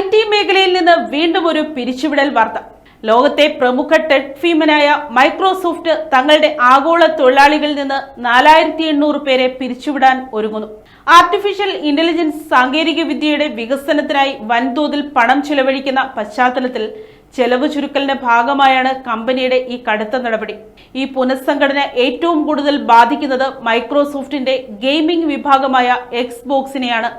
IT മേഖലയിൽ നിന്ന് വീണ്ടും ഒരു പിരിച്ചുവിടൽ വാർത്ത. ലോകത്തെ പ്രമുഖ ടെക് ഫീമനായ മൈക്രോസോഫ്റ്റ് തങ്ങളുടെ ആഗോള തൊഴിലാളികളിൽ നിന്ന് 4800 പേരെ പിരിച്ചുവിടാൻ ഒരുങ്ങുന്നു. ആർട്ടിഫിഷ്യൽ ഇന്റലിജൻസ് സാങ്കേതിക വിദ്യയുടെ വികസനത്തിനായി വൻതോതിൽ പണം ചെലവഴിക്കുന്ന പശ്ചാത്തലത്തിൽ ചെലവ് ചുരുക്കലിന്റെ ഭാഗമായാണ് കമ്പനിയുടെ ഈ കടുത്ത നടപടി. ഈ പുനഃസംഘടന ഏറ്റവും കൂടുതൽ ബാധിക്കുന്നത് മൈക്രോസോഫ്റ്റിന്റെ ഗെയിമിംഗ് വിഭാഗമായ എക്സ്ബോക്സിനെയാണ്.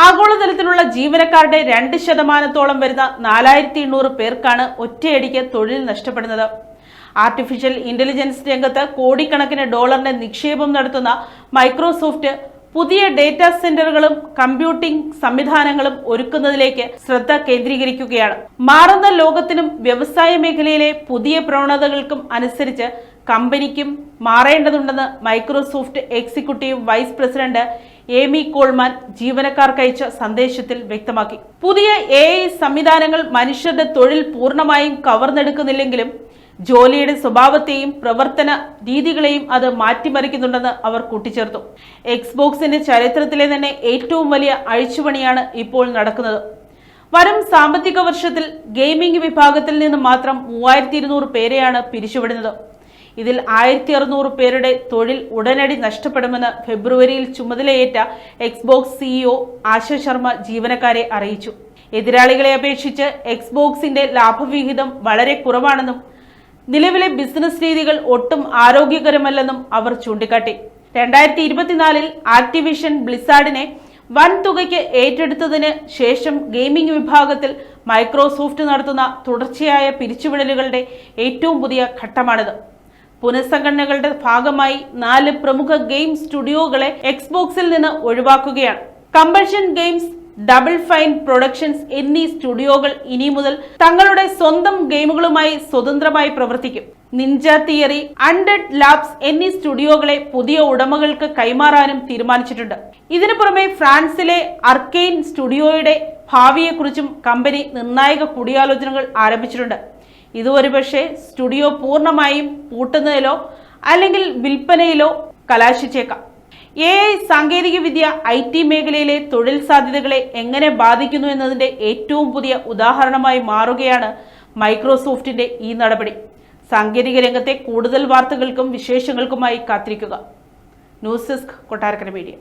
ആഗോളതലത്തിലുള്ള ജീവനക്കാരുടെ 2% വരുന്ന 4800 പേർക്കാണ് ഒറ്റയടിക്ക് തൊഴിൽ നഷ്ടപ്പെടുന്നത്. ആർട്ടിഫിഷ്യൽ ഇന്റലിജൻസ് രംഗത്ത് കോടിക്കണക്കിന് ഡോളറിന്റെ നിക്ഷേപം നടത്തുന്ന മൈക്രോസോഫ്റ്റ് പുതിയ ഡേറ്റാ സെന്ററുകളും കമ്പ്യൂട്ടിംഗ് സംവിധാനങ്ങളും ഒരുക്കുന്നതിലേക്ക് ശ്രദ്ധ കേന്ദ്രീകരിക്കുകയാണ്. മാറുന്ന ലോകത്തിനും വ്യവസായ മേഖലയിലെ പുതിയ പ്രവണതകൾക്കും അനുസരിച്ച് കമ്പനിക്കും മാറേണ്ടതുണ്ടെന്ന് Microsoft executive vice president Amy Coleman ജീവനക്കാർക്കയച്ച സന്ദേശത്തിൽ വ്യക്തമാക്കി. പുതിയ AI സംവിധാനങ്ങൾ മനുഷ്യരുടെ തൊഴിൽ പൂർണ്ണമായും കവർന്നെടുക്കുന്നില്ലെങ്കിലും ജോലിയുടെ സ്വഭാവത്തെയും പ്രവർത്തന രീതികളെയും അത് മാറ്റിമറിക്കുന്നുണ്ടെന്ന് അവർ കൂട്ടിച്ചേർത്തു. എക്സ്ബോക്സിന്റെ ചരിത്രത്തിലെ തന്നെ ഏറ്റവും വലിയ അഴിച്ചുപണിയാണ് ഇപ്പോൾ നടക്കുന്നത്. വരും സാമ്പത്തിക വർഷത്തിൽ ഗെയിമിംഗ് വിഭാഗത്തിൽ നിന്ന് മാത്രം 3200 പേരെയാണ് പിരിച്ചുവിടുന്നത്. ഇതിൽ 1600 പേരുടെ തൊഴിൽ ഉടനടി നഷ്ടപ്പെടുമെന്ന് ഫെബ്രുവരിയിൽ ചുമതലയേറ്റ എക്സ്ബോക്സ് CEO ആശ ശർമ്മ ജീവനക്കാരെ അറിയിച്ചു. എതിരാളികളെ അപേക്ഷിച്ച് എക്സ്ബോക്സിന്റെ ലാഭവിഹിതം വളരെ കുറവാണെന്നും നിലവിലെ ബിസിനസ് രീതികൾ ഒട്ടും ആരോഗ്യകരമല്ലെന്നും അവർ ചൂണ്ടിക്കാട്ടി. 2024 ആക്ടിവിഷൻ ബ്ലിസാർഡിനെ വൻ തുകയ്ക്ക് ഏറ്റെടുത്തതിന് ശേഷം ഗെയിമിംഗ് വിഭാഗത്തിൽ മൈക്രോസോഫ്റ്റ് നടത്തുന്ന തുടർച്ചയായ പിരിച്ചുവിടലുകളുടെ ഏറ്റവും പുതിയ ഘട്ടമാണിത്. പുനഃസംഘടനകളുടെ ഭാഗമായി 4 പ്രമുഖ ഗെയിം സ്റ്റുഡിയോകളെ എക്സ്ബോക്സിൽ നിന്ന് ഒഴിവാക്കുകയാണ്. Compulsion games, double fine productions എന്നീ സ്റ്റുഡിയോകൾ ഇനി മുതൽ തങ്ങളുടെ സ്വന്തം ഗെയിമുകളുമായി സ്വതന്ത്രമായി പ്രവർത്തിക്കും. നിഞ്ച തിയറി, അൺഡെഡ് ലാബ്സ് എന്നീ സ്റ്റുഡിയോകളെ പുതിയ ഉടമകൾക്ക് കൈമാറാനും തീരുമാനിച്ചിട്ടുണ്ട്. ഇതിനു പുറമെ ഫ്രാൻസിലെ അർക്കെയിൻ സ്റ്റുഡിയോയുടെ ഭാവിയെക്കുറിച്ചും കമ്പനി നിർണായക കൂടിയാലോചനകൾ ആരംഭിച്ചിട്ടുണ്ട്. ഇത് ഒരുപക്ഷെ സ്റ്റുഡിയോ പൂർണ്ണമായും പൂട്ടുന്നതിലോ അല്ലെങ്കിൽ വിൽപ്പനയിലോ കലാശിച്ചേക്കാം. AI സാങ്കേതിക വിദ്യ IT മേഖലയിലെ തൊഴിൽ സാധ്യതകളെ എങ്ങനെ ബാധിക്കുന്നു എന്നതിന്റെ ഏറ്റവും പുതിയ ഉദാഹരണമായി മാറുകയാണ് മൈക്രോസോഫ്റ്റിന്റെ ഈ നടപടി. സാങ്കേതിക രംഗത്തെ കൂടുതൽ വാർത്തകൾക്കും വിശേഷങ്ങൾക്കുമായി കാത്തിരിക്കുക. News desk, Kottarakkara media.